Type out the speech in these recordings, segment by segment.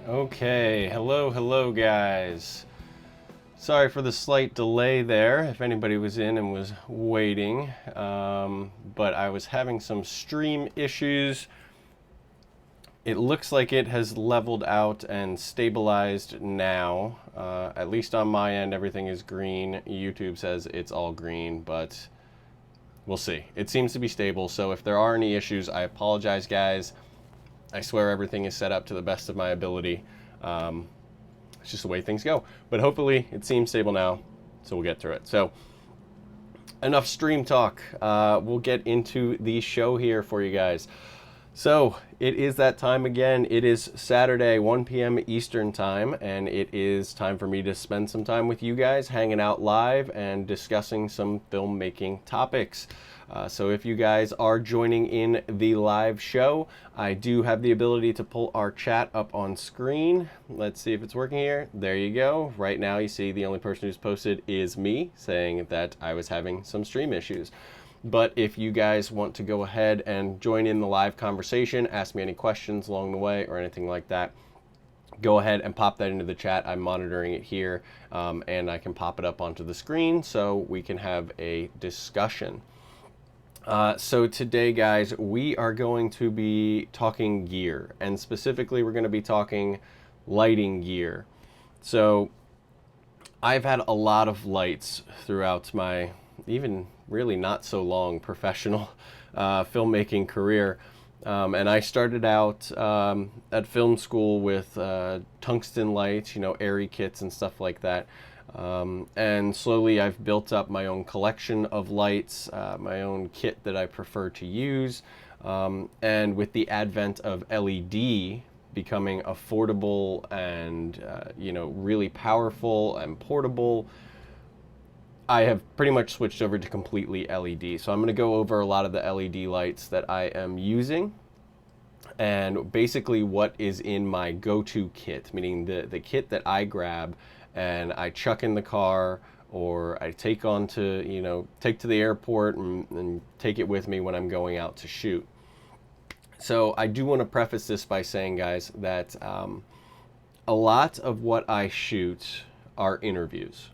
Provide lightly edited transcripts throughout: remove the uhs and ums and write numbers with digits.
Okay, hello guys. Sorry for the slight delay there, if anybody was in and was waiting, but I was having some stream issues. It looks like it has leveled out and stabilized now. At least on my end, everything is green. YouTube says it's all green, but we'll see. It seems to be stable, so if there are any issues, I apologize, guys. I swear everything is set up to the best of my ability. It's just the way things go. But hopefully it seems stable now, so we'll get through it. So enough stream talk. We'll get into the show here for you guys. So it is that time again. It is Saturday, 1 p.m. Eastern time, and it is time for me to spend some time with you guys, hanging out live and discussing some filmmaking topics. So if you guys are joining in the live show, I do have the ability to pull our chat up on screen. Let's see if it's working here. There you go. Right now you see the only person who's posted is me, saying that I was having some stream issues. But if you guys want to go ahead and join in the live conversation, ask me any questions along the way or anything like that, go ahead and pop that into the chat. I'm monitoring it here, and I can pop it up onto the screen so we can have a discussion. So today, guys, we are going to be talking gear, and specifically we're going to be talking lighting gear. So I've had a lot of lights throughout my even really not so long professional filmmaking career. And I started out at film school with tungsten lights, airy kits and stuff like that. And slowly I've built up my own collection of lights, my own kit that I prefer to use. And with the advent of LED becoming affordable and, really powerful and portable, I have pretty much switched over to completely LED. So I'm going to go over a lot of the LED lights that I am using and basically what is in my go-to kit, meaning the kit that I grab and I chuck in the car, or I take on to, take to the airport and take it with me when I'm going out to shoot. So I do want to preface this by saying, guys, that a lot of what I shoot are interviews.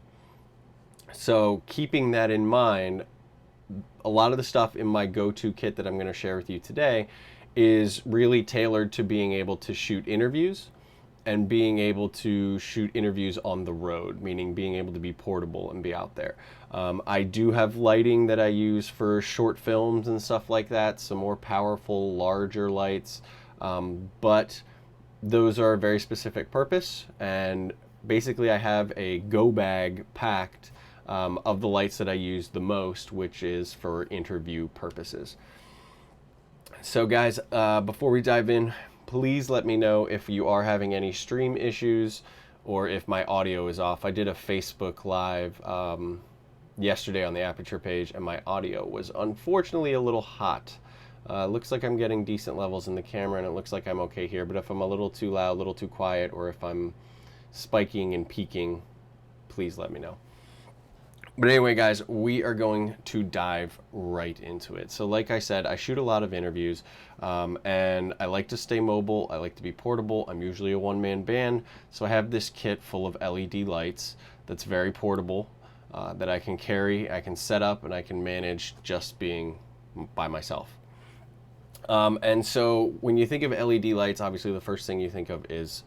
So keeping that in mind, a lot of the stuff in my go-to kit that I'm going to share with you today is really tailored to being able to shoot interviews and being able to shoot interviews on the road, meaning being able to be portable and be out there. I do have lighting that I use for short films and stuff like that, some more powerful, larger lights, but those are a very specific purpose, and basically I have a go bag packed of the lights that I use the most, which is for interview purposes. So guys, before we dive in, please let me know if you are having any stream issues or if my audio is off. I did a Facebook Live yesterday on the Aputure page, and my audio was unfortunately a little hot. Looks like I'm getting decent levels in the camera, and it looks like I'm okay here, but if I'm a little too loud, a little too quiet, or if I'm spiking and peaking, please let me know. But anyway, guys, we are going to dive right into it. So like I said, I shoot a lot of interviews, and I like to stay mobile. I like to be portable. I'm usually a one-man band, so I have this kit full of LED lights that's very portable, that I can carry, I can set up, and I can manage just being by myself. And so when you think of LED lights, obviously the first thing you think of is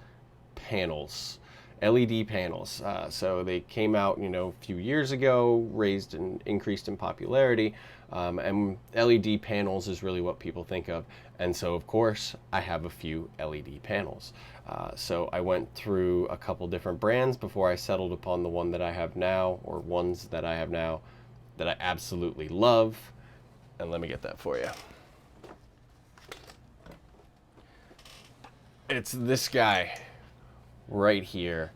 panels. LED panels. So they came out, a few years ago, raised and increased in popularity, and LED panels is really what people think of. And so, of course, I have a few LED panels. So I went through a couple different brands before I settled upon the one that I have now, or ones that I have now that I absolutely love. And let me get that for you. It's this guy right here,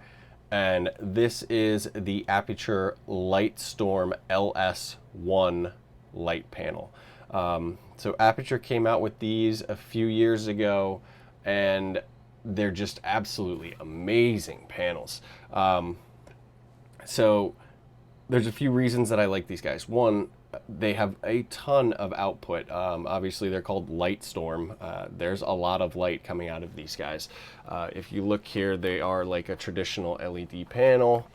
and this is the Aputure Lightstorm LS1 light panel. So Aputure came out with these a few years ago, and they're just absolutely amazing panels. So there's a few reasons that I like these guys. One, they have a ton of output. Obviously, they're called Light Storm. There's a lot of light coming out of these guys. If you look here, they are like a traditional LED panel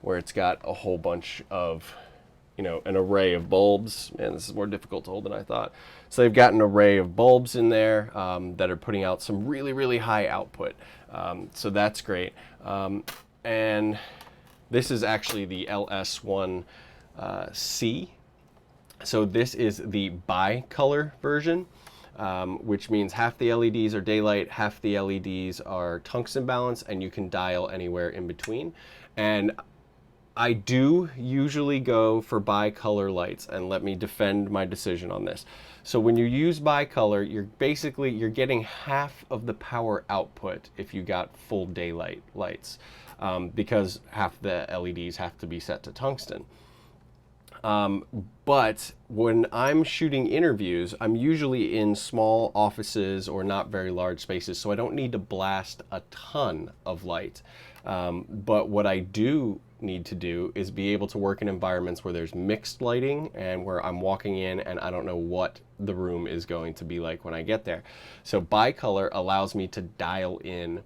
where it's got a whole bunch of, you know, an array of bulbs. Man, this is more difficult to hold than I thought. So they've got an array of bulbs in there that are putting out some really, really high output. So that's great. And this is actually the LS1 C. So this is the bi-color version, which means half the LEDs are daylight, half the LEDs are tungsten balance, and you can dial anywhere in between. And I do usually go for bi-color lights, and let me defend my decision on this. So when you use bi-color, you're getting half of the power output if you got full daylight lights, because half the LEDs have to be set to tungsten. But when I'm shooting interviews, I'm usually in small offices or not very large spaces, so I don't need to blast a ton of light. But what I do need to do is be able to work in environments where there's mixed lighting and where I'm walking in and I don't know what the room is going to be like when I get there. So bicolor allows me to dial in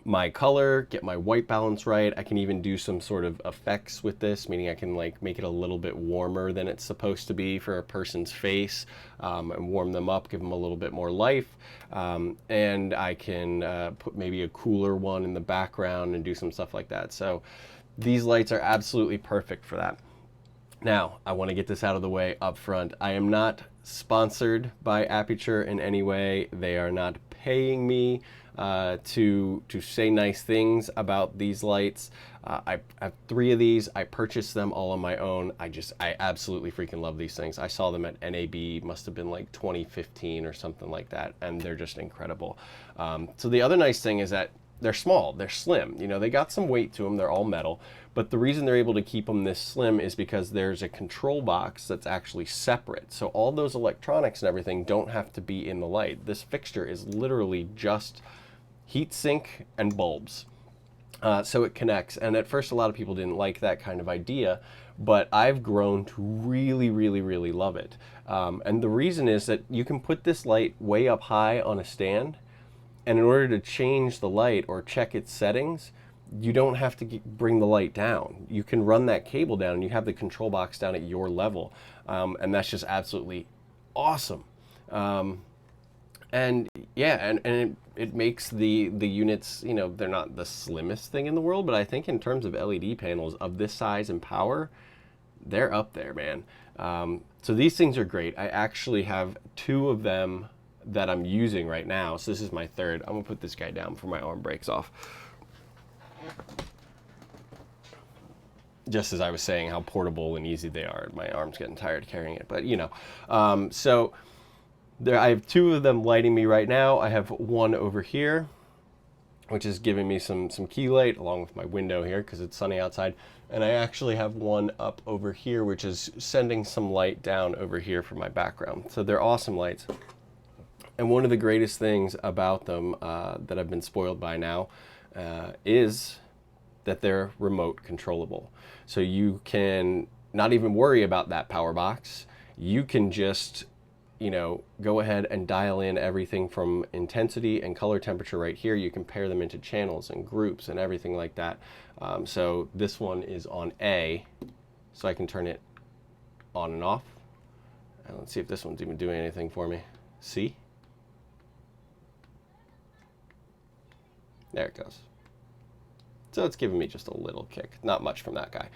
my color, get my white balance right. I can even do some sort of effects with this, meaning I can like make it a little bit warmer than it's supposed to be for a person's face, and warm them up, give them a little bit more life. And I can put maybe a cooler one in the background and do some stuff like that. So these lights are absolutely perfect for that. Now, I want to get this out of the way up front. I am not sponsored by Aputure in any way. They are not paying me to say nice things about these lights. I have 3 of these. I purchased them all on my own. I absolutely freaking love these things. I saw them at NAB, must have been like 2015 or something like that, and they're just incredible. So the other nice thing is that they're small, they're slim. You know, they got some weight to them, they're all metal, but the reason they're able to keep them this slim is because there's a control box that's actually separate. So all those electronics and everything don't have to be in the light. This fixture is literally just heat sink and bulbs. So it connects, and at first a lot of people didn't like that kind of idea, but I've grown to really, really, really love it. And the reason is that you can put this light way up high on a stand, and in order to change the light or check its settings, you don't have to bring the light down. You can run that cable down and you have the control box down at your level. And that's just absolutely awesome. And yeah, and it makes the units, you know, they're not the slimmest thing in the world, but I think in terms of LED panels of this size and power, they're up there, man. So these things are great. I actually have 2 of them that I'm using right now. So this is my 3rd. I'm gonna put this guy down before my arm breaks off. Just as I was saying how portable and easy they are. My arm's getting tired carrying it, but you know. So there, I have 2 of them lighting me right now. I have one over here, which is giving me some key light along with my window here because it's sunny outside. And I actually have one up over here, which is sending some light down over here for my background. So they're awesome lights. And one of the greatest things about them that I've been spoiled by now is that they're remote controllable. So you can not even worry about that power box. You can just, you know, go ahead and dial in everything from intensity and color temperature right here. You can pair them into channels and groups and everything like that. So this one is on A, so I can turn it on and off. And let's see if this one's even doing anything for me. See? There it goes. So it's giving me just a little kick. Not much from that guy.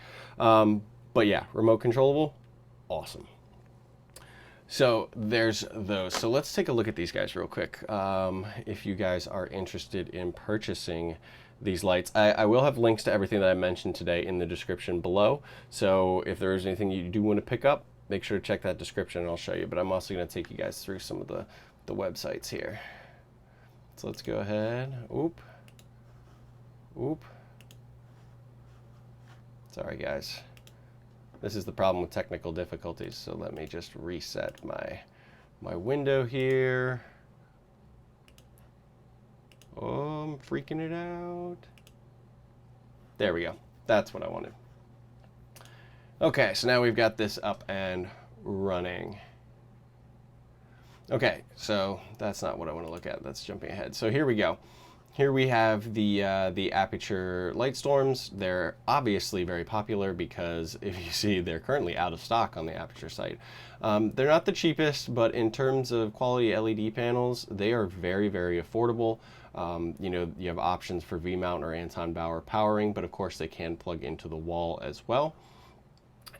But yeah, remote controllable, awesome. So there's those. So let's take a look at these guys real quick. If you guys are interested in purchasing these lights, I will have links to everything that I mentioned today in the description below. So if there is anything you do want to pick up, make sure to check that description and I'll show you. But I'm also going to take you guys through some of the websites here. So let's go ahead. Oop. Sorry guys, this is the problem with technical difficulties, so let me just reset my window here. Oh, I'm freaking it out. There we go, that's what I wanted. Okay, so now we've got this up and running. Okay, so that's not what I want to look at. That's jumping ahead. So here we go. Here we have the Aputure Lightstorms. They're obviously very popular because if you see, they're currently out of stock on the Aputure site. They're not the cheapest, but in terms of quality LED panels, they are very, very affordable. You know, you have options for V-mount or Anton Bauer powering, but of course they can plug into the wall as well.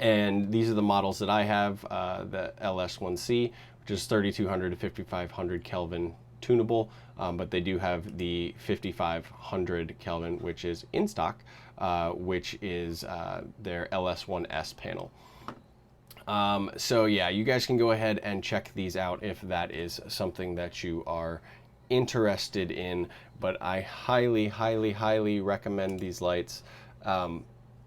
And these are the models that I have, the LS1C, which is 3200 to 5500 Kelvin tunable, but they do have the 5500 Kelvin, which is in stock, which is their LS1S panel. So yeah, you guys can go ahead and check these out if that is something that you are interested in, but I highly, highly, highly recommend these lights.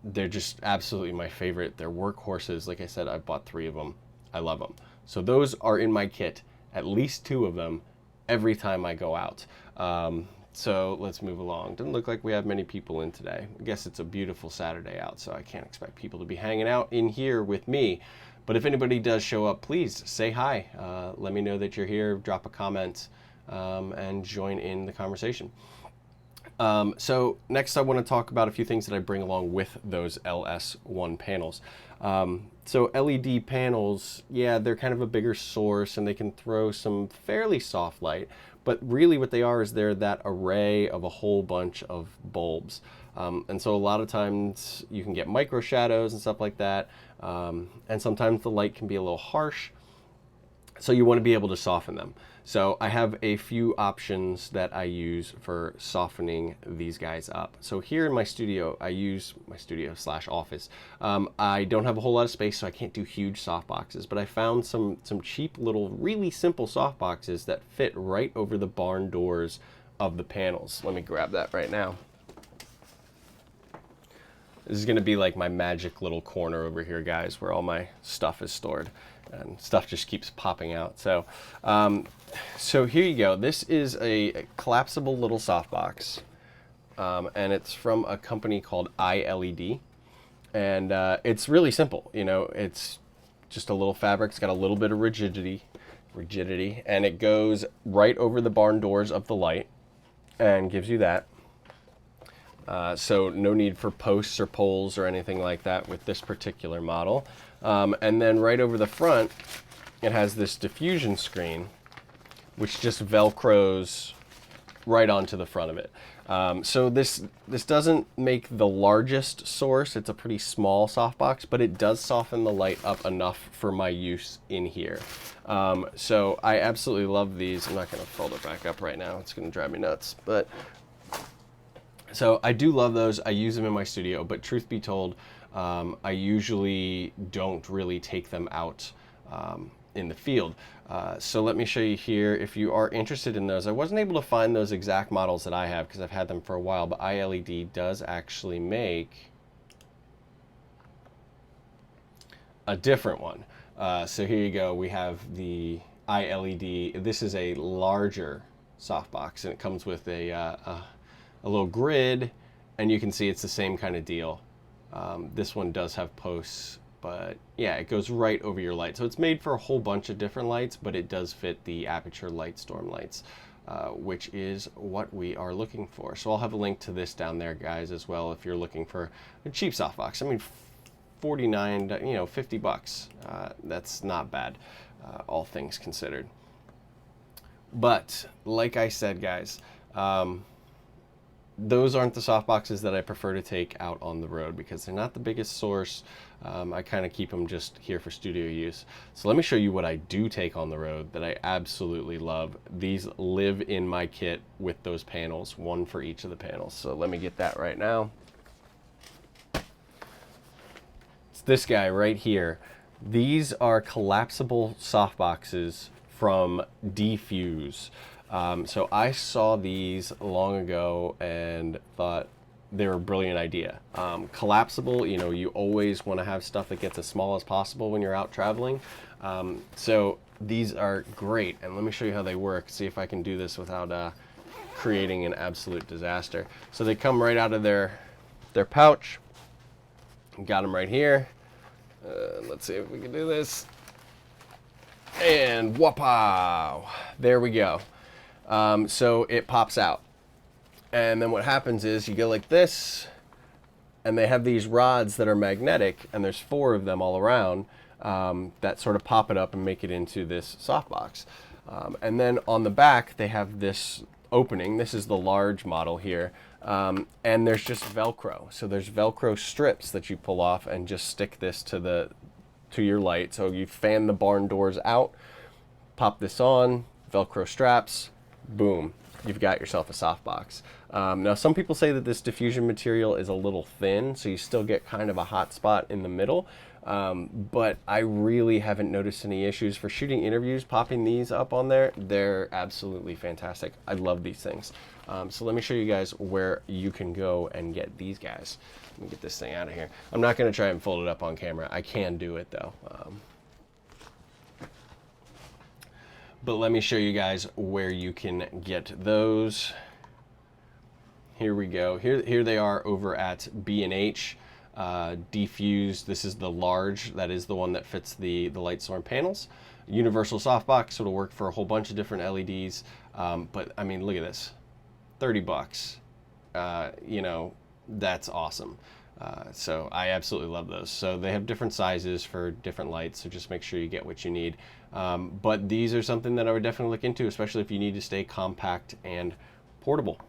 They're just absolutely my favorite. They're workhorses. Like I said, I bought 3 of them. I love them. So those are in my kit, at least 2 of them, every time I go out. So let's move along. Doesn't look like we have many people in today. I guess it's a beautiful Saturday out, so I can't expect people to be hanging out in here with me. But if anybody does show up, please say hi. Let me know that you're here, drop a comment, and join in the conversation. So next I want to talk about a few things that I bring along with those LS1 panels. So LED panels, yeah, they're kind of a bigger source and they can throw some fairly soft light, but really what they are is they're that array of a whole bunch of bulbs. And so a lot of times you can get micro shadows and stuff like that. And sometimes the light can be a little harsh. So you want to be able to soften them. So I have a few options that I use for softening these guys up. So here in my studio, I use my studio / office. I don't have a whole lot of space, so I can't do huge softboxes, but I found some cheap little, really simple softboxes that fit right over the barn doors of the panels. Let me grab that right now. This is going to be like my magic little corner over here, guys, where all my stuff is stored. And stuff just keeps popping out. So, so here you go. This is a collapsible little softbox, and it's from a company called ILED, and it's really simple. You know, it's just a little fabric. It's got a little bit of rigidity, and it goes right over the barn doors of the light, and gives you that. So no need for posts or poles or anything like that with this particular model. And then right over the front, it has this diffusion screen, which just Velcros right onto the front of it. So this doesn't make the largest source. It's a pretty small softbox, but it does soften the light up enough for my use in here. So I absolutely love these. I'm not going to fold it back up right now. It's going to drive me nuts. But so I do love those. I use them in my studio, but truth be told, I usually don't really take them out in the field. So let me show you here. If you are interested in those, I wasn't able to find those exact models that I have because I've had them for a while, but ILED does actually make a different one. So here you go. We have the ILED. This is a larger softbox, and it comes with a little grid, and you can see it's the same kind of deal. This one does have posts, but yeah, it goes right over your light. So it's made for a whole bunch of different lights, but it does fit the Aputure Lightstorm lights, which is what we are looking for. So I'll have a link to this down there, guys, as well, if you're looking for a cheap softbox. I mean, 49, you know, 50 bucks. That's not bad, all things considered. But like I said, guys, those aren't the softboxes that I prefer to take out on the road because they're not the biggest source. I kind of keep them just here for studio use. So let me show you what I do take on the road that I absolutely love. These live in my kit with those panels, one for each of the panels. So let me get that right now. It's this guy right here. These are collapsible softboxes from Defuse. So I saw these long ago and thought they were a brilliant idea. Collapsible, you know, you always want to have stuff that gets as small as possible when you're out traveling. So these are great, and let me show you how they work, see if I can do this without creating an absolute disaster. So they come right out of their pouch. Got them right here. Let's see if we can do this. And whoop-pow! There we go. So it pops out. And then what happens is you go like this, and they have these rods that are magnetic, and there's 4 of them all around that sort of pop it up and make it into this softbox. And then on the back, they have this opening. This is the large model here. And there's just Velcro. So there's Velcro strips that you pull off and just stick this to your light. So you fan the barn doors out, pop this on, Velcro straps, boom, you've got yourself a softbox. Now some people say that this diffusion material is a little thin, so you still get kind of a hot spot in the middle. But I really haven't noticed any issues. For shooting interviews, popping these up on there, they're absolutely fantastic. I love these things. So let me show you guys where you can go and get these guys. Let me get this thing out of here. I'm not going to try and fold it up on camera. I can do it though. But let me show you guys where you can get those. Here we go. Here they are over at B&H. Defused. This is the large. That is the one that fits the Lightstorm panels. Universal softbox, so it'll work for a whole bunch of different LEDs. But I mean, look at this, 30 bucks. You know, that's awesome. So I absolutely love those. So they have different sizes for different lights, so just make sure you get what you need. But these are something that I would definitely look into, especially if you need to stay compact and portable.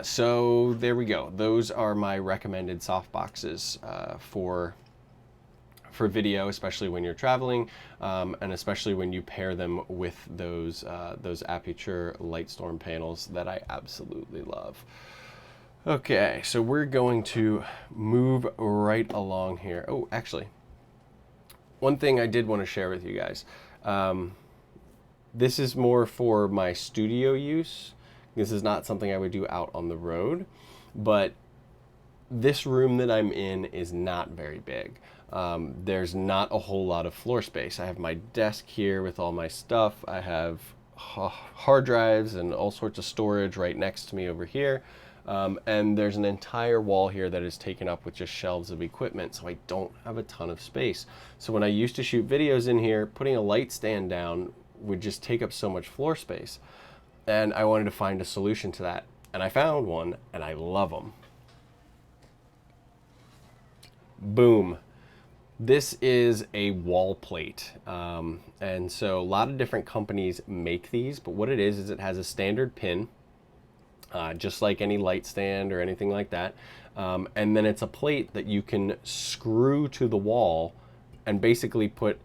So there we go. Those are my recommended softboxes for video, especially when you're traveling, and especially when you pair them with those Aputure Lightstorm panels that I absolutely love. Okay, so we're going to move right along here. Oh, actually, one thing I did want to share with you guys. This is more for my studio use. This is not something I would do out on the road, but this room that I'm in is not very big. There's not a whole lot of floor space. I have my desk here with all my stuff. I have hard drives and all sorts of storage right next to me over here. And there's an entire wall here that is taken up with just shelves of equipment, so I don't have a ton of space. So when I used to shoot videos in here, putting a light stand down would just take up so much floor space. And I wanted to find a solution to that. And I found one, and I love them. Boom. This is a wall plate. And so a lot of different companies make these, but what it is it has a standard pin, just like any light stand or anything like that. And then it's a plate that you can screw to the wall and basically put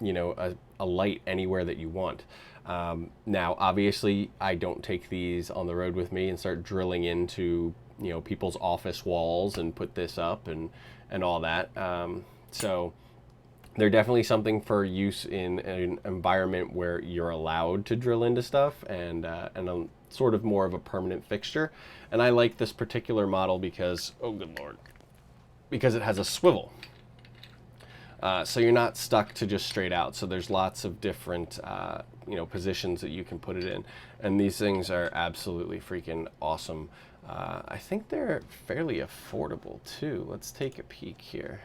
you know, a light anywhere that you want. Now, obviously, I don't take these on the road with me and start drilling into, you know, people's office walls and put this up and all that. So they're definitely something for use in an environment where you're allowed to drill into stuff and a sort of more of a permanent fixture. And I like this particular model because, oh good Lord, because it has a swivel. So you're not stuck to just straight out. So there's lots of different, you know, positions that you can put it in. And these things are absolutely freaking awesome. I think they're fairly affordable too. Let's take a peek here.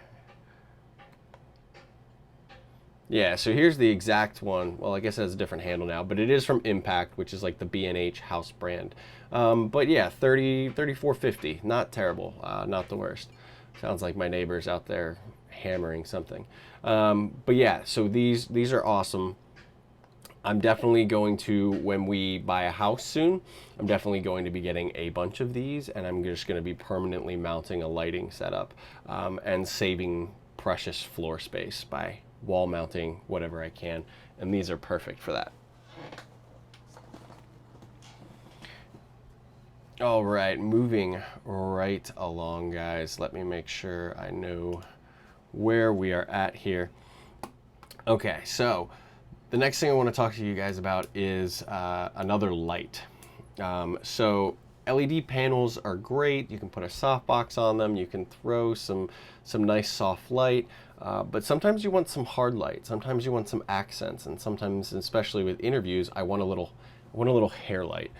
Yeah, so here's the exact one. Well, I guess it has a different handle now, but it is from Impact, which is like the B&H house brand. But yeah, $34.50, not terrible, not the worst. Sounds like my neighbor's out there hammering something. But yeah, so these are awesome. I'm definitely going to, when we buy a house soon, I'm definitely going to be getting a bunch of these, and I'm just going to be permanently mounting a lighting setup and saving precious floor space by wall mounting whatever I can, and these are perfect for that. All right, moving right along, guys. Let me make sure I know where we are at here. Okay, so the next thing I want to talk to you guys about is another light. So LED panels are great. You can put a softbox on them. You can throw some nice soft light. But sometimes you want some hard light. Sometimes you want some accents. And sometimes, especially with interviews, I want a little I want a little hair light.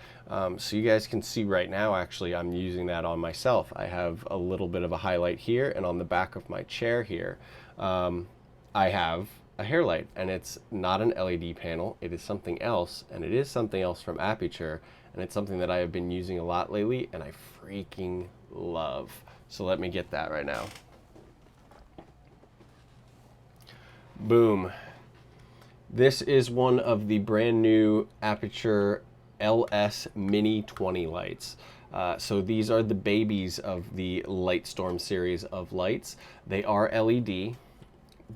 So you guys can see right now, actually, I'm using that on myself. I have a little bit of a highlight here, and on the back of my chair here, I have a hair light, and it's not an LED panel. It is something else, and it is something else from Aputure, and it's something that I have been using a lot lately, and I freaking love. So let me get that right now. Boom. This is one of the brand new Aputure LS Mini 20 lights. So these are the babies of the Lightstorm series of lights. They are LED,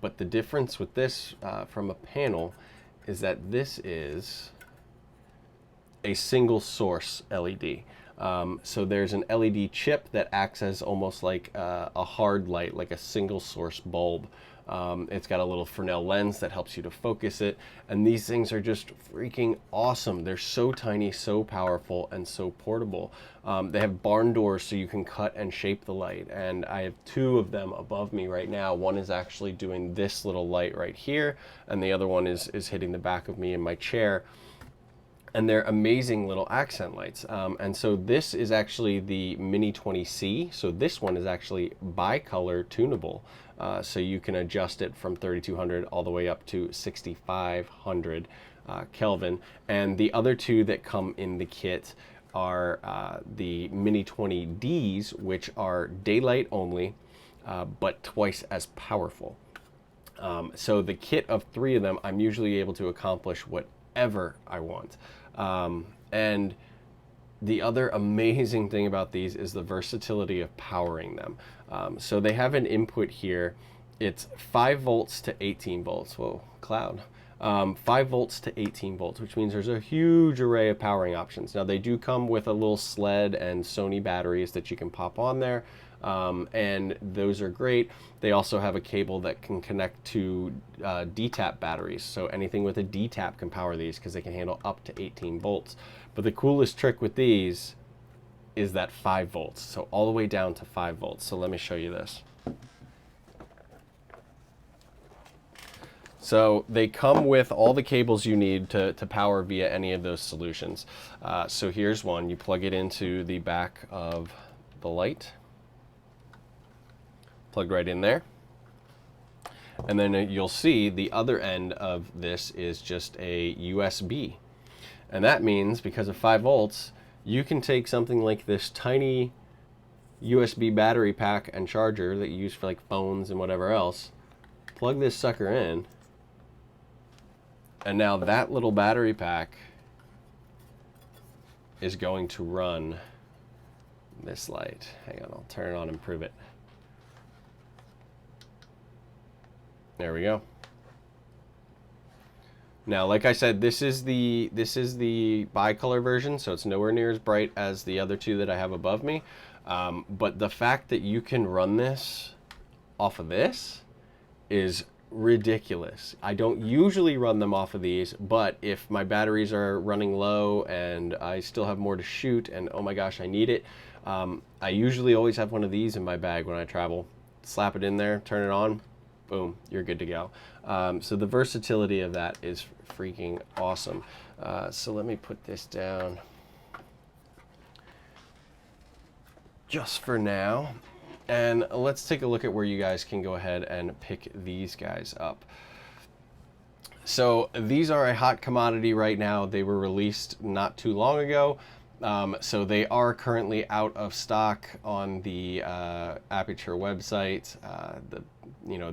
but the difference with this from a panel is that this is a single source LED. So there's an LED chip that acts as almost like a hard light, like a single source bulb. It's got a little Fresnel lens that helps you to focus it, and these things are just freaking awesome. They're so tiny, so powerful, and so portable. They have barn doors so you can cut and shape the light, and I have two of them above me right now. One is actually doing this little light right here, and the other one is hitting the back of me in my chair. And they're amazing little accent lights. And so this is actually the Mini 20C. So this one is actually bicolor tunable. So you can adjust it from 3200 all the way up to 6500 Kelvin. And the other two that come in the kit are the Mini 20Ds, which are daylight only, but twice as powerful. So the kit of three of them, I'm usually able to accomplish whatever I want. And the other amazing thing about these is the versatility of powering them. So they have an input here. It's 5 volts to 18 volts. Whoa, cloud. 5 volts to 18 volts, which means there's a huge array of powering options. Now they do come with a little sled and Sony batteries that you can pop on there. And those are great. They also have a cable that can connect to D-tap batteries. So anything with a D-tap can power these because they can handle up to 18 volts. But the coolest trick with these is that 5 volts. So all the way down to 5 volts. So let me show you this. So they come with all the cables you need to power via any of those solutions. So here's one. You plug it into the back of the light. Plugged right in there. And then you'll see the other end of this is just a USB. And that means because of 5 volts, you can take something like this tiny USB battery pack and charger that you use for like phones and whatever else, plug this sucker in, and now that little battery pack is going to run this light. Hang on, I'll turn it on and prove it. There we go. Now, like I said, this is the bicolor version, so it's nowhere near as bright as the other two that I have above me. But the fact that you can run this off of this is ridiculous. I don't usually run them off of these, but if my batteries are running low and I still have more to shoot and oh my gosh, I need it, I usually always have one of these in my bag when I travel. Slap it in there, turn it on, boom, you're good to go. So the versatility of that is freaking awesome. So let me put this down just for now. And let's take a look at where you guys can go ahead and pick these guys up. So these are a hot commodity right now. They were released not too long ago. So they are currently out of stock on the Aputure website.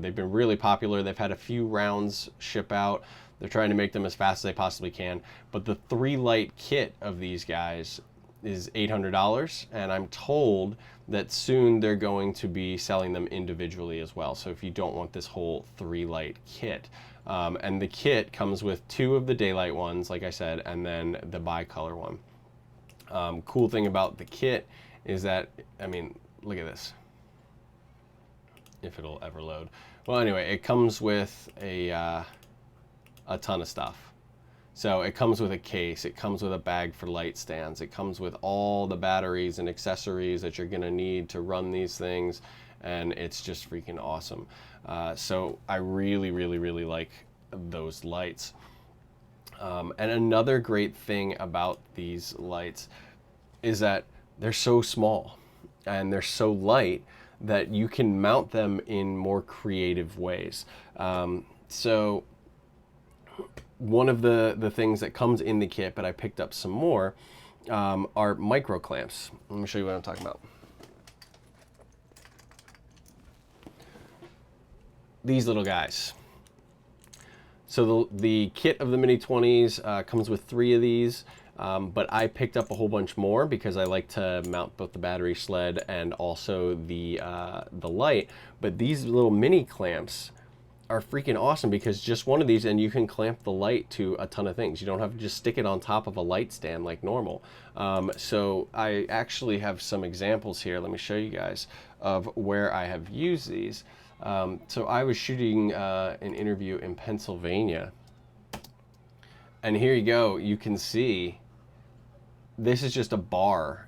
They've been really popular. They've had a few rounds ship out. They're trying to make them as fast as they possibly can. But the 3-light kit of these guys is $800, and I'm told that soon they're going to be selling them individually as well. So if you don't want this whole 3-light kit, and the kit comes with 2 of the daylight ones, like I said, and then the bicolor one. Cool thing about the kit is that, I mean, look at this. If it'll ever load. Well, anyway, it comes with a ton of stuff. So it comes with a case, it comes with a bag for light stands, it comes with all the batteries and accessories that you're gonna need to run these things, and it's just freaking awesome. So I really, really, really like those lights. And another great thing about these lights is that they're so small and they're so light that you can mount them in more creative ways. So one of the things that comes in the kit, but I picked up some more, are MicroClamps. Let me show you what I'm talking about. These little guys. So the kit of the Mini 20s comes with 3 of these, but I picked up a whole bunch more because I like to mount both the battery sled and also the light. But these little mini clamps are freaking awesome because just one of these and you can clamp the light to a ton of things. You don't have to just stick it on top of a light stand like normal. So I actually have some examples here. Let me show you guys of where I have used these. So I was shooting an interview in Pennsylvania, and here you go. You can see this is just a bar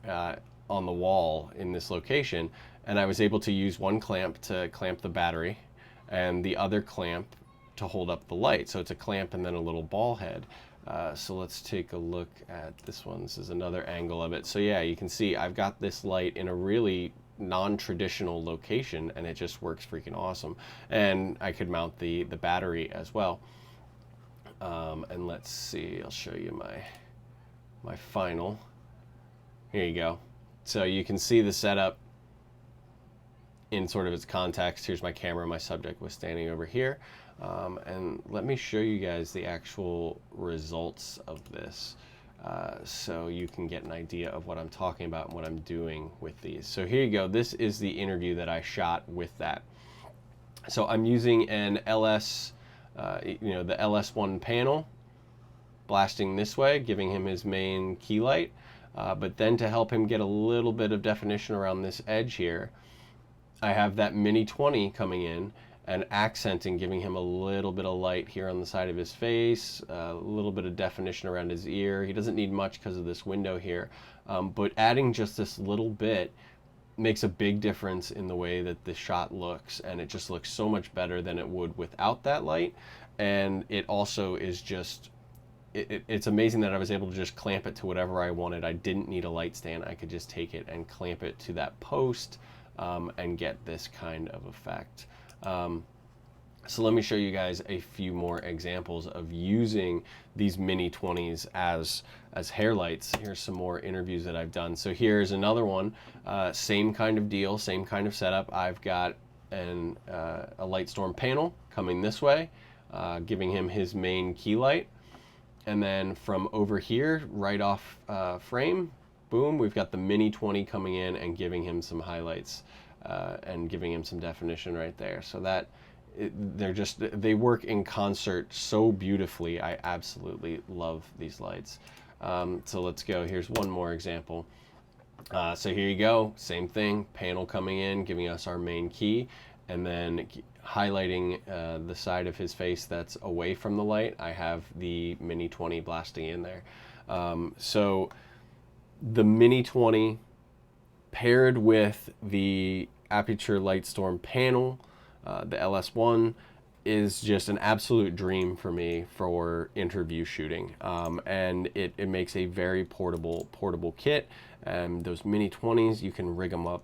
on the wall in this location, and I was able to use one clamp to clamp the battery and the other clamp to hold up the light. So it's a clamp and then a little ball head. So let's take a look at this one. This is another angle of it. So yeah, you can see I've got this light in a really non-traditional location and it just works freaking awesome. And I could mount the battery as well. And let's see, I'll show you my final. Here you go. So you can see the setup in sort of its context. Here's my camera, my subject was standing over here. And let me show you guys the actual results of this. So you can get an idea of what I'm talking about and what I'm doing with these. So here you go. This is the interview that I shot with that. So I'm using an the LS1 panel, blasting this way, giving him his main key light. But then to help him get a little bit of definition around this edge here, I have that Mini 20 coming in and accenting, giving him a little bit of light here on the side of his face, a little bit of definition around his ear. He doesn't need much because of this window here, but adding just this little bit makes a big difference in the way that the shot looks, and it just looks so much better than it would without that light. And it also is just, it's amazing that I was able to just clamp it to whatever I wanted. I didn't need a light stand. I could just take it and clamp it to that post and get this kind of effect. So let me show you guys a few more examples of using these Mini 20s as hair lights. Here's some more interviews that I've done. So here's another one, same kind of deal, same kind of setup. I've got a Lightstorm panel coming this way, giving him his main key light. And then from over here, right off frame, boom, we've got the Mini 20 coming in and giving him some highlights. And giving him some definition right there. So that they work in concert so beautifully. I absolutely love these lights. So let's go. Here's one more example. So here you go. Same thing. Panel coming in, giving us our main key, and then highlighting the side of his face that's away from the light. I have the Mini 20 blasting in there. So the Mini 20 paired with the Aputure Lightstorm panel, the LS1, is just an absolute dream for me for interview shooting. And it makes a very portable kit. And those Mini 20s, you can rig them up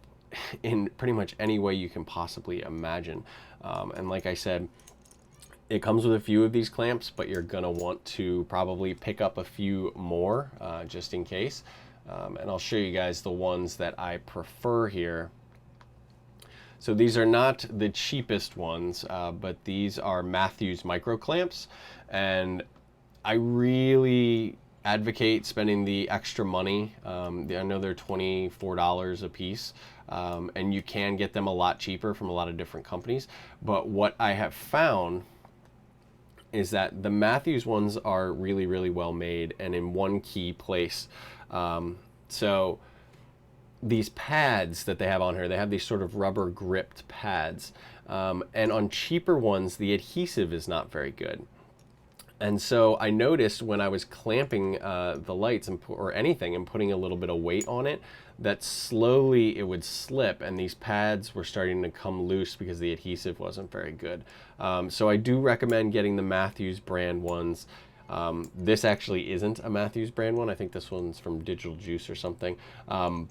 in pretty much any way you can possibly imagine. And like I said, it comes with a few of these clamps, but you're gonna want to probably pick up a few more just in case. And I'll show you guys the ones that I prefer here. So these are not the cheapest ones, but these are Matthews MicroClamps, and I really advocate spending the extra money. I know they're $24 a piece, and you can get them a lot cheaper from a lot of different companies. But what I have found is that the Matthews ones are really, really well made and in one key place. So these pads that they have on here, they have these sort of rubber gripped pads. And on cheaper ones, the adhesive is not very good. And so I noticed when I was clamping the lights or anything and putting a little bit of weight on it, that slowly it would slip and these pads were starting to come loose because the adhesive wasn't very good. So I do recommend getting the Matthews brand ones. This actually isn't a Matthews brand one. I think this one's from Digital Juice or something,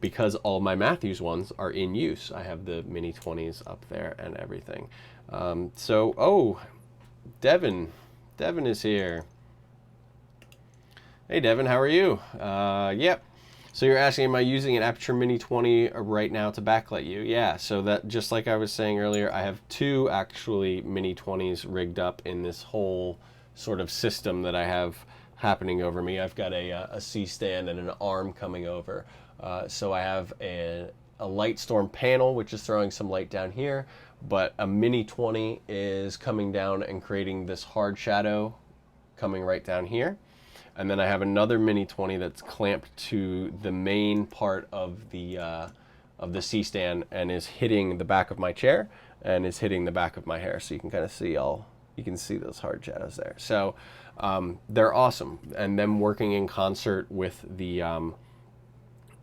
because all my Matthews ones are in use. I have the Mini 20s up there and everything. Oh, Devin is here. Hey Devin, how are you? Yep. So you're asking, am I using an Aputure Mini 20 right now to backlight you? Yeah, so that, just like I was saying earlier, I have two actually Mini 20s rigged up in this whole sort of system that I have happening over me. I've got a C-stand and an arm coming over. So I have a light storm panel, which is throwing some light down here, but a Mini 20 is coming down and creating this hard shadow coming right down here. And then I have another Mini 20 that's clamped to the main part of the C-stand and is hitting the back of my chair and is hitting the back of my hair. So you can kind of see you can see those hard shadows there. So they're awesome. And them working in concert with the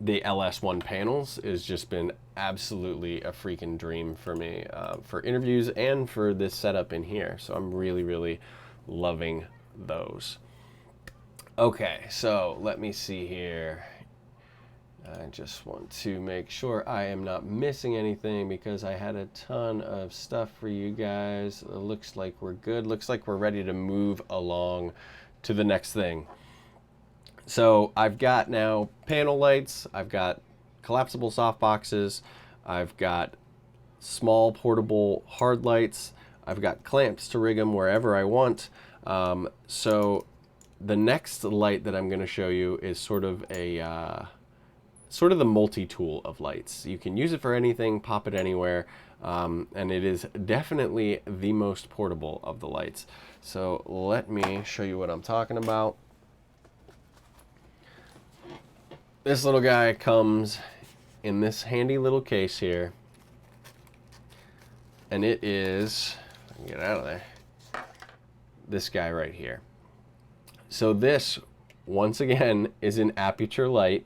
LS1 panels has just been absolutely a freaking dream for me, for interviews and for this setup in here. So I'm really, really loving those. Okay, so let me see here. I just want to make sure I am not missing anything because I had a ton of stuff for you guys. It looks like we're good. Looks like we're ready to move along to the next thing. So I've got now panel lights, I've got collapsible softboxes, I've got small portable hard lights, I've got clamps to rig them wherever I want. So the next light that I'm going to show you is sort of the multi-tool of lights. You can use it for anything, pop it anywhere, and it is definitely the most portable of the lights. So let me show you what I'm talking about. This little guy comes in this handy little case here, and it is, I can get out of there, this guy right here. So this, once again, is an Aputure light.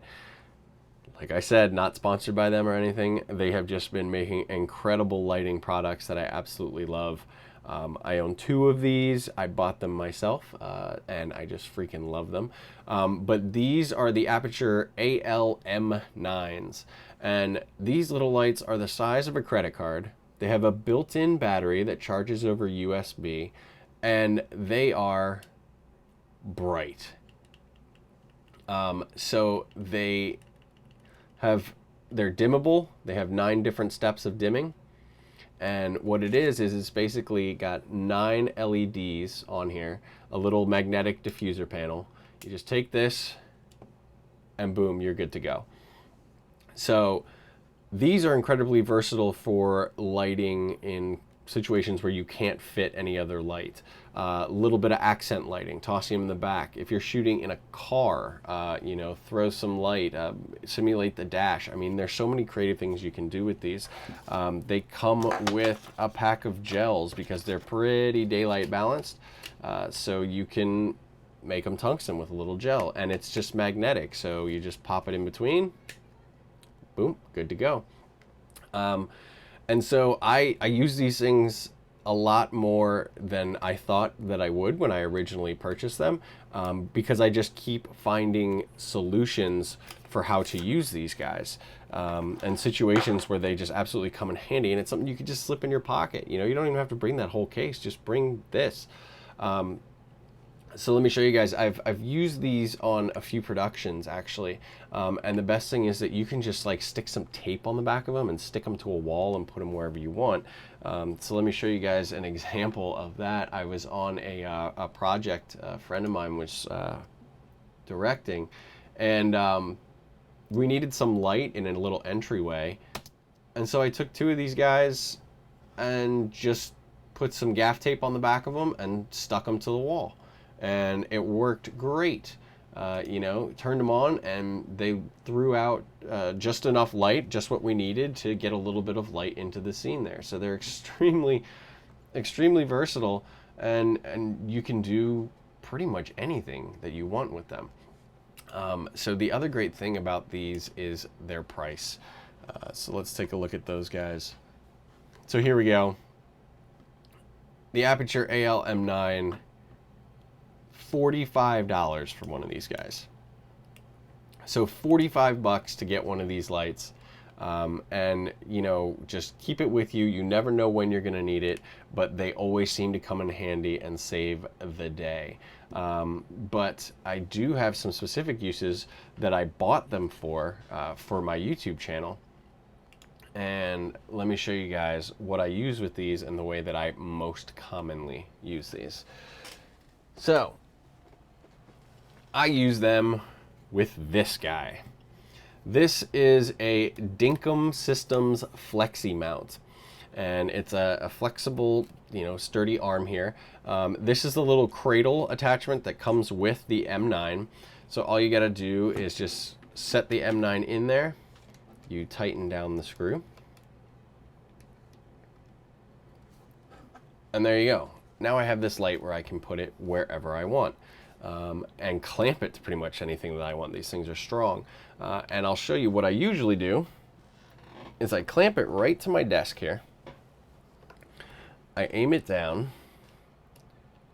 Like I said, not sponsored by them or anything. They have just been making incredible lighting products that I absolutely love. I own two of these. I bought them myself, and I just freaking love them. But these are the Aputure M9s. And these little lights are the size of a credit card. They have a built-in battery that charges over USB, and they are bright. So they're dimmable. They have 9 different steps of dimming, and what it is it's basically got 9 LEDs on here, a little magnetic diffuser panel. You just take this and boom, you're good to go. So these are incredibly versatile for lighting in situations where you can't fit any other light. A little bit of accent lighting, tossing them in the back. If you're shooting in a car, you know, throw some light, simulate the dash. I mean, there's so many creative things you can do with these. They come with a pack of gels because they're pretty daylight balanced. So you can make them tungsten with a little gel, and it's just magnetic. So you just pop it in between, boom, good to go. And so I use these things a lot more than I thought that I would when I originally purchased them, because I just keep finding solutions for how to use these guys, and situations where they just absolutely come in handy, and it's something you could just slip in your pocket. You know, you don't even have to bring that whole case, just bring this. So let me show you guys. I've used these on a few productions actually, and the best thing is that you can just like stick some tape on the back of them and stick them to a wall and put them wherever you want. So let me show you guys an example of that. I was on a project a friend of mine was directing, and we needed some light in a little entryway, and so I took 2 of these guys and just put some gaff tape on the back of them and stuck them to the wall. And it worked great. You know, turned them on and they threw out just enough light, just what we needed to get a little bit of light into the scene there. So they're extremely versatile, and you can do pretty much anything that you want with them. So the other great thing about these is their price. So let's take a look at those guys. So here we go. The Aputure M9, $45 for one of these guys. So 45 bucks to get one of these lights. And you know, just keep it with you. You never know when you're going to need it, but they always seem to come in handy and save the day. But I do have some specific uses that I bought them for my YouTube channel. And let me show you guys what I use with these and the way that I most commonly use these. So I use them with this guy. This is a Dinkum Systems FlexiMount, and it's a flexible, you know, sturdy arm here. This is the little cradle attachment that comes with the M9. So all you got to do is just set the M9 in there. You tighten down the screw, and there you go. Now I have this light where I can put it wherever I want. And clamp it to pretty much anything that I want. These things are strong. And I'll show you what I usually do is I clamp it right to my desk here. I aim it down,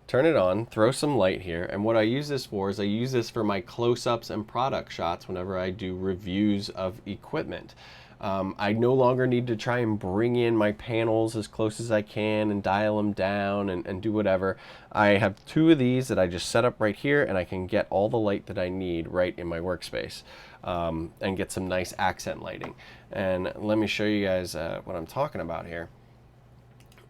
turn it on, throw some light here. And what I use this for is I use this for my close-ups and product shots whenever I do reviews of equipment. I no longer need to try and bring in my panels as close as I can and dial them down and do whatever. I have two of these that I just set up right here, and I can get all the light that I need right in my workspace and get some nice accent lighting. And let me show you guys what I'm talking about here.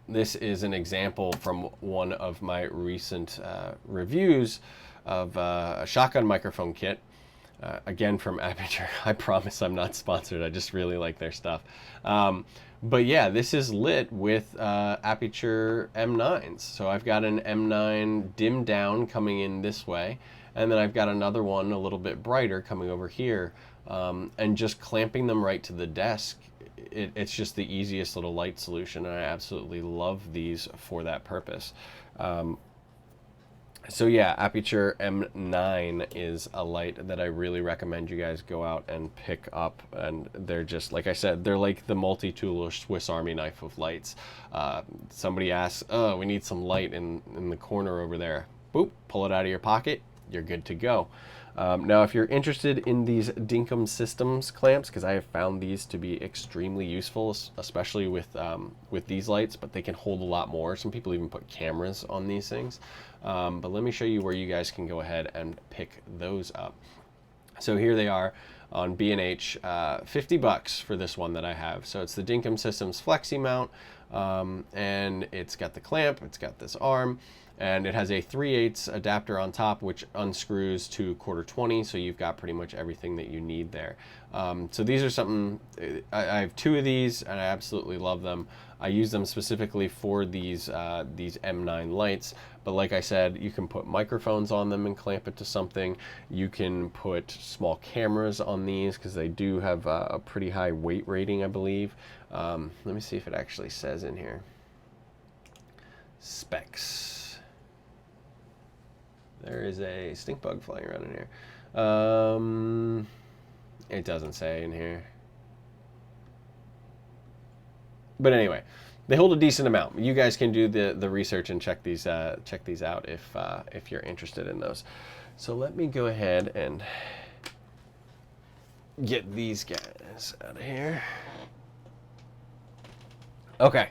This is an example from one of my recent reviews of a shotgun microphone kit. Again, from Aputure. I promise I'm not sponsored. I just really like their stuff. But yeah, this is lit with Aputure M9s. So I've got an M9 dimmed down coming in this way, and then I've got another one a little bit brighter coming over here. And just clamping them right to the desk, it's just the easiest little light solution, and I absolutely love these for that purpose. So yeah, Aputure M9 is a light that I really recommend you guys go out and pick up. And they're just, like I said, they're like the multi-tool or Swiss Army knife of lights. Somebody asks, oh, we need some light in the corner over there. Boop, pull it out of your pocket, you're good to go. Now, if you're interested in these Dinkum Systems clamps, because I have found these to be extremely useful, especially with these lights, but they can hold a lot more. Some people even put cameras on these things. But let me show you where you guys can go ahead and pick those up. So here they are on B&H, 50 bucks for this one that I have. So it's the Dinkum Systems FlexiMount, and it's got the clamp, it's got this arm, and it has a 3/8 adapter on top, which unscrews to 1/4-20, so you've got pretty much everything that you need there. So these are something, I have two of these, and I absolutely love them. I use them specifically for these M9 lights, but like I said, you can put microphones on them and clamp it to something. You can put small cameras on these because they do have a pretty high weight rating, I believe. Let me see if it actually says in here. Specs. There is a stink bug flying around in here. It doesn't say in here. But anyway, they hold a decent amount. You guys can do the research and check these out if you're interested in those. So let me go ahead and get these guys out of here. Okay.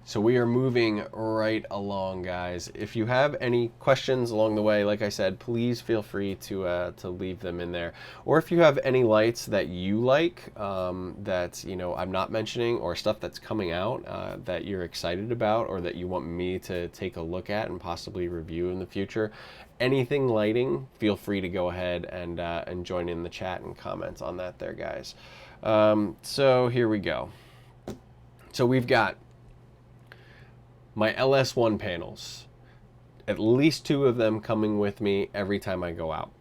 So we are moving right along, guys. If you have any questions along the way, like I said, please feel free to leave them in there. Or if you have any lights that you like that I'm not mentioning, or stuff that's coming out that you're excited about, or that you want me to take a look at and possibly review in the future, anything lighting, feel free to go ahead and join in the chat and comment on that there, guys. So here we go. So we've got my LS1 panels, at least 2 of them coming with me every time I go out.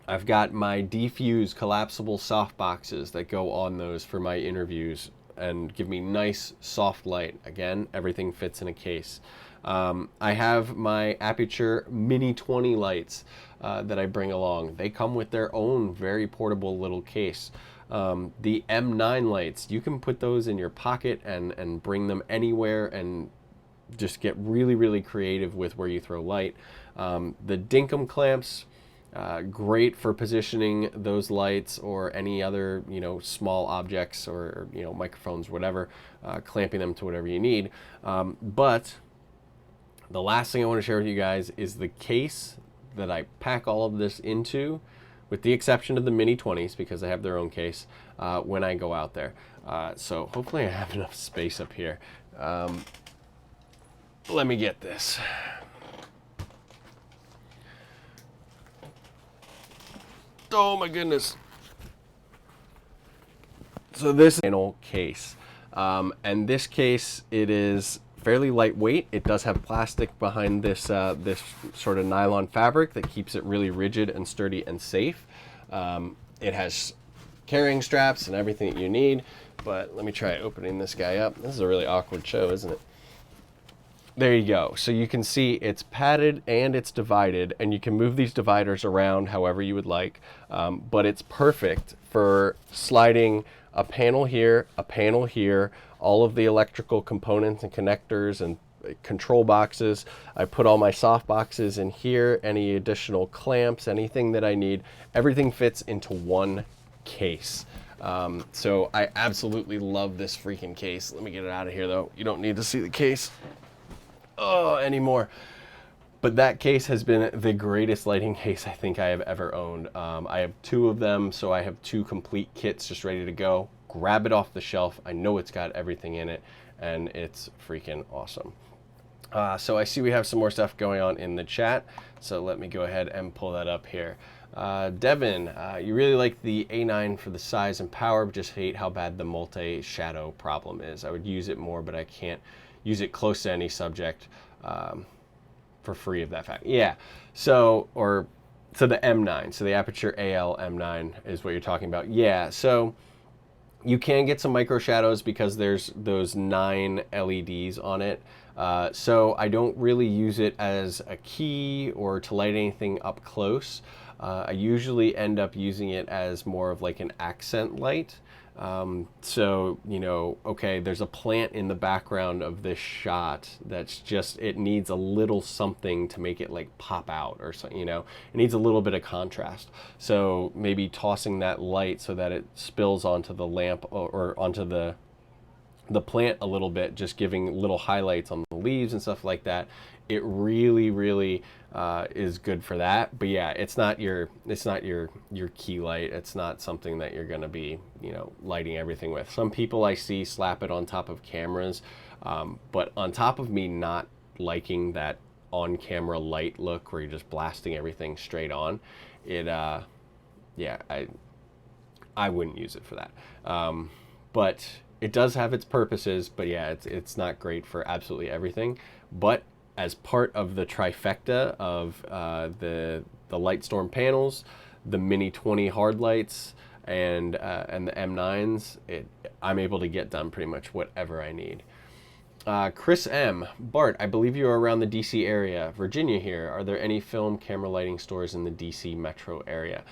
I've got my defuse collapsible softboxes that go on those for my interviews and give me nice soft light. Again, everything fits in a case. I have my Aputure Mini 20 lights that I bring along. They come with their own very portable little case. The M9 lights, you can put those in your pocket and bring them anywhere, and just get really, really creative with where you throw light. The Dinkum clamps, great for positioning those lights or any other, you know, small objects or, you know, microphones, whatever, clamping them to whatever you need. But the last thing I want to share with you guys is the case that I pack all of this into, with the exception of the Mini 20s because they have their own case, when I go out there. So hopefully I have enough space up here. Let me get this. Oh my goodness. So this panel case, and this case, it is fairly lightweight. It does have plastic behind this this sort of nylon fabric that keeps it really rigid and sturdy and safe. It has carrying straps and everything that you need, but let me try opening this guy up. This is a really awkward show, isn't it? There you go. So you can see it's padded and it's divided, and you can move these dividers around however you would like, but it's perfect for sliding a panel here, all of the electrical components and connectors and control boxes. I put all my soft boxes in here, any additional clamps, anything that I need, everything fits into one case. So I absolutely love this freaking case. Let me get it out of here though. You don't need to see the case anymore. But that case has been the greatest lighting case I think I have ever owned. I have two of them, so I have two complete kits just ready to go. Grab it off the shelf. I know it's got everything in it, and it's freaking awesome. So I see we have some more stuff going on in the chat, so let me go ahead and pull that up here. Devin, you really like the A9 for the size and power, but just hate how bad the multi-shadow problem is. I would use it more, but I can't use it close to any subject for free of that fact. Yeah, so the M9, so the Aputure AL M9 is what you're talking about. Yeah, so you can get some micro shadows because there's those 9 LEDs on it. So I don't really use it as a key or to light anything up close. I usually end up using it as more of like an accent light. So, you know, okay, there's a plant in the background of this shot that's just, it needs a little something to make it like pop out or something, you know, it needs a little bit of contrast. So maybe tossing that light so that it spills onto the lamp or onto the plant a little bit, just giving little highlights on the leaves and stuff like that. It really, really is good for that. But yeah, it's not your key light. It's not something that you're gonna be, you know, lighting everything with. Some people I see slap it on top of cameras, but on top of me not liking that on-camera light look where you're just blasting everything straight on, it yeah, I wouldn't use it for that. But it does have its purposes, but yeah, it's not great for absolutely everything. But as part of the trifecta of the Lightstorm panels, the Mini 20 hard lights, and the M9s, I'm able to get done pretty much whatever I need. Chris M. Bart, I believe you are around the DC area. Virginia here. Are there any film camera lighting stores in the DC metro area?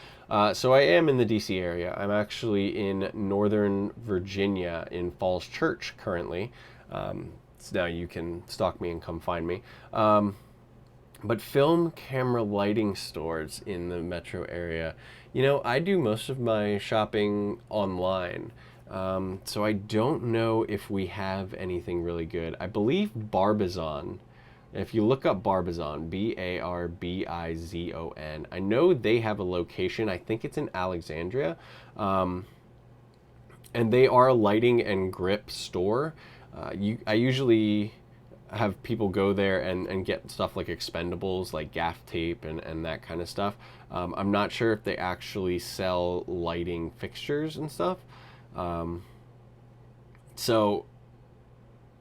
So I am in the DC area. I'm actually in Northern Virginia in Falls Church currently. So now you can stalk me and come find me. But film camera lighting stores in the metro area, you know, I do most of my shopping online. So I don't know if we have anything really good. I believe Barbizon, if you look up Barbizon, Barbizon, I know they have a location. I think it's in Alexandria. And they are a lighting and grip store. I usually have people go there and get stuff like expendables, like gaff tape and that kind of stuff. I'm not sure if they actually sell lighting fixtures and stuff. So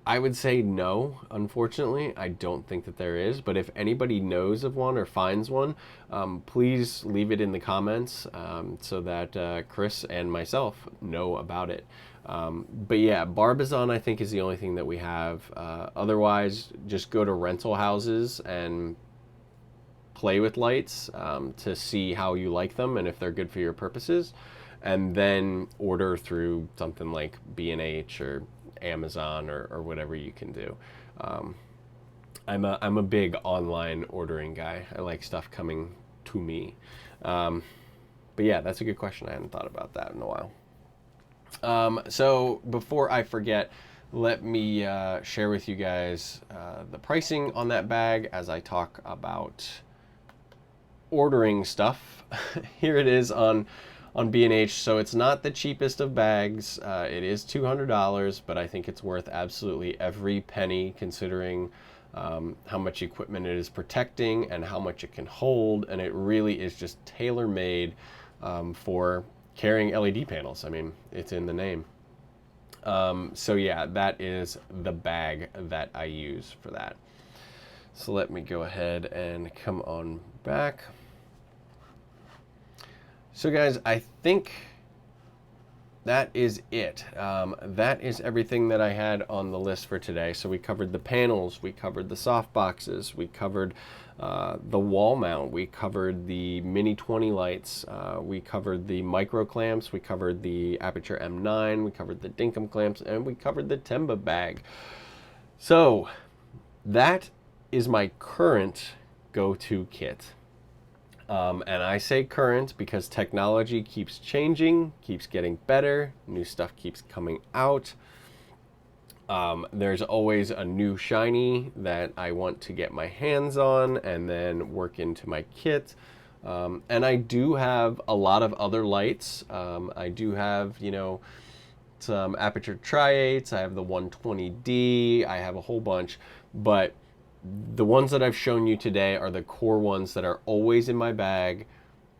I would say no, unfortunately. I don't think that there is, but if anybody knows of one or finds one, please leave it in the comments so that Chris and myself know about it. But yeah, Barbizon I think is the only thing that we have. Otherwise, just go to rental houses and play with lights to see how you like them and if they're good for your purposes, and then order through something like B&H or Amazon or whatever you can do. I'm a big online ordering guy. I like stuff coming to me. But yeah, that's a good question. I hadn't thought about that in a while. So before I forget, let me share with you guys the pricing on that bag as I talk about ordering stuff. Here it is on B&H. So it's not the cheapest of bags. It is $200, but I think it's worth absolutely every penny, considering how much equipment it is protecting and how much it can hold. And it really is just tailor-made for carrying LED panels. I mean, it's in the name. So yeah, that is the bag that I use for that. So let me go ahead and come on back. So guys, I think that is it. That is everything that I had on the list for today. So we covered the panels, we covered the softboxes, we covered the wall mount, we covered the Mini 20 lights, we covered the MicroClamps, we covered the Aputure M9, we covered the Dinkum clamps, and we covered the Tenba bag. So that is my current go-to kit. And I say current because technology keeps changing, keeps getting better, new stuff keeps coming out. There's always a new shiny that I want to get my hands on and then work into my kit. And I do have a lot of other lights. I do have, you know, some Aputure Tri-8s, I have the 120D, I have a whole bunch, but the ones that I've shown you today are the core ones that are always in my bag.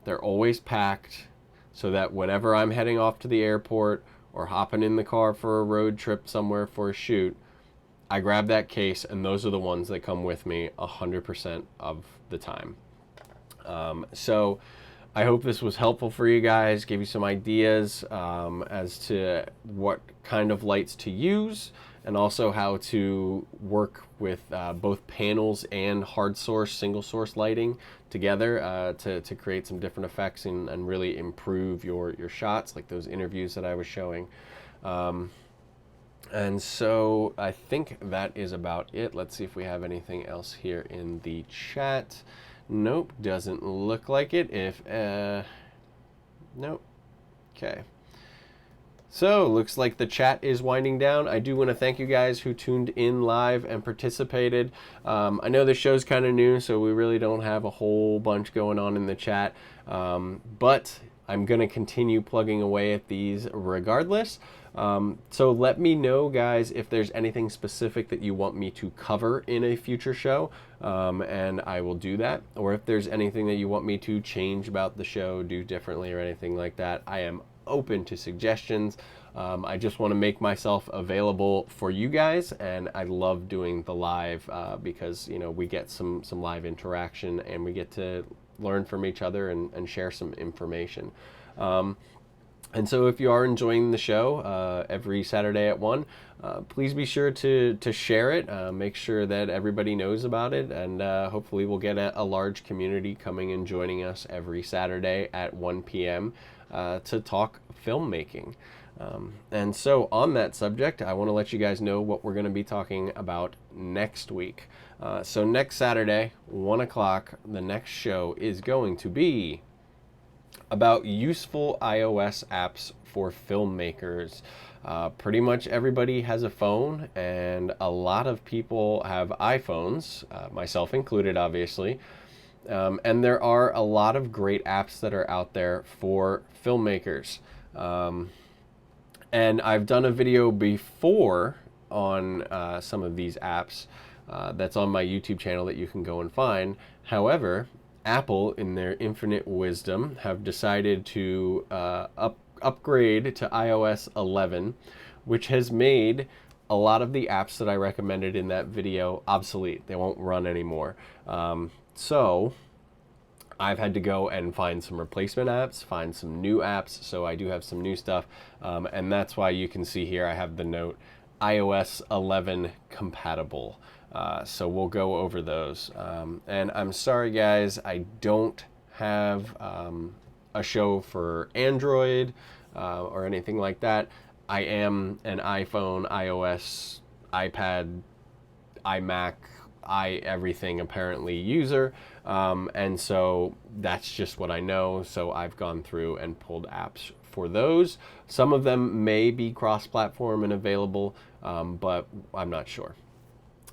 They're always packed so that whenever I'm heading off to the airport or hopping in the car for a road trip somewhere for a shoot, I grab that case, and those are the ones that come with me 100% of the time. So I hope this was helpful for you guys, gave you some ideas as to what kind of lights to use, and also how to work with both panels and hard source, single source lighting together to create some different effects and really improve your shots, like those interviews that I was showing. And so I think that is about it. Let's see if we have anything else here in the chat. Nope, doesn't look like it. Nope. Okay. So, looks like the chat is winding down. I do want to thank you guys who tuned in live and participated. I know the show's kind of new, so we really don't have a whole bunch going on in the chat. But I'm going to continue plugging away at these regardless. So let me know, guys, if there's anything specific that you want me to cover in a future show, and I will do that. Or if there's anything that you want me to change about the show, do differently, or anything like that, I am open to suggestions. I just want to make myself available for you guys, and I love doing the live because, you know, we get some live interaction and we get to learn from each other and share some information. And so if you are enjoying the show every Saturday at 1, please be sure to share it, make sure that everybody knows about it, and hopefully we'll get a large community coming and joining us every Saturday at 1 p.m. To talk filmmaking. And so on that subject, I want to let you guys know what we're going to be talking about next week. So next Saturday, 1 o'clock, the next show is going to be about useful iOS apps for filmmakers. Pretty much everybody has a phone, and a lot of people have iPhones, myself included, obviously. And there are a lot of great apps that are out there for filmmakers. And I've done a video before on some of these apps that's on my YouTube channel that you can go and find. However, Apple, in their infinite wisdom, have decided to upgrade to iOS 11, which has made a lot of the apps that I recommended in that video obsolete. They won't run anymore. So I've had to go and find some replacement apps, find some new apps, so I do have some new stuff, and that's why you can see here I have the note iOS 11 compatible. So we'll go over those. And I'm sorry, guys, I don't have a show for Android or anything like that. I am an iPhone, iOS, iPad, iMac, everything apparently user, and so that's just what I know. So I've gone through and pulled apps for those. Some of them may be cross-platform and available, but I'm not sure.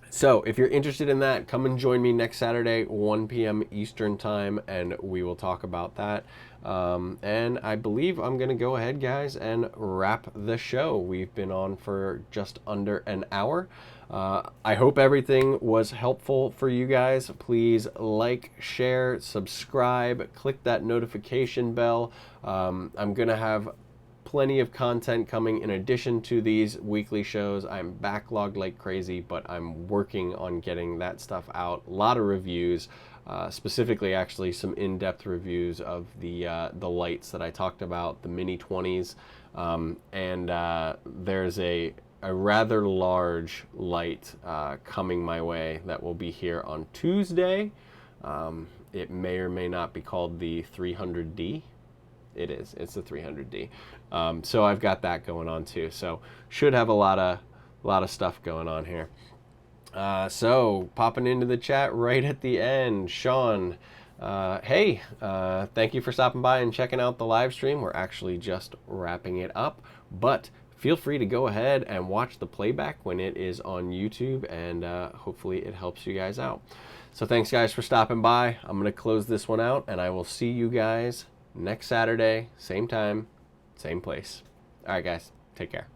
So if you're interested in that, come and join me next Saturday, 1 p.m. Eastern time, and we will talk about that. And I believe I'm going to go ahead, guys, and wrap the show. We've been on for just under an hour. I hope everything was helpful for you guys. Please like, share, subscribe, click that notification bell. I'm going to have plenty of content coming in addition to these weekly shows. I'm backlogged like crazy, but I'm working on getting that stuff out. A lot of reviews, specifically actually some in-depth reviews of the lights that I talked about, the Mini 20s, and there's a rather large light coming my way that will be here on Tuesday. It may or may not be called the 300D. It is. It's the 300D. So I've got that going on too. So should have a lot of stuff going on here. So popping into the chat right at the end, Sean. Hey, thank you for stopping by and checking out the live stream. We're actually just wrapping it up, but feel free to go ahead and watch the playback when it is on YouTube, and hopefully it helps you guys out. So thanks guys for stopping by. I'm gonna close this one out, and I will see you guys next Saturday, same time, same place. All right, guys, take care.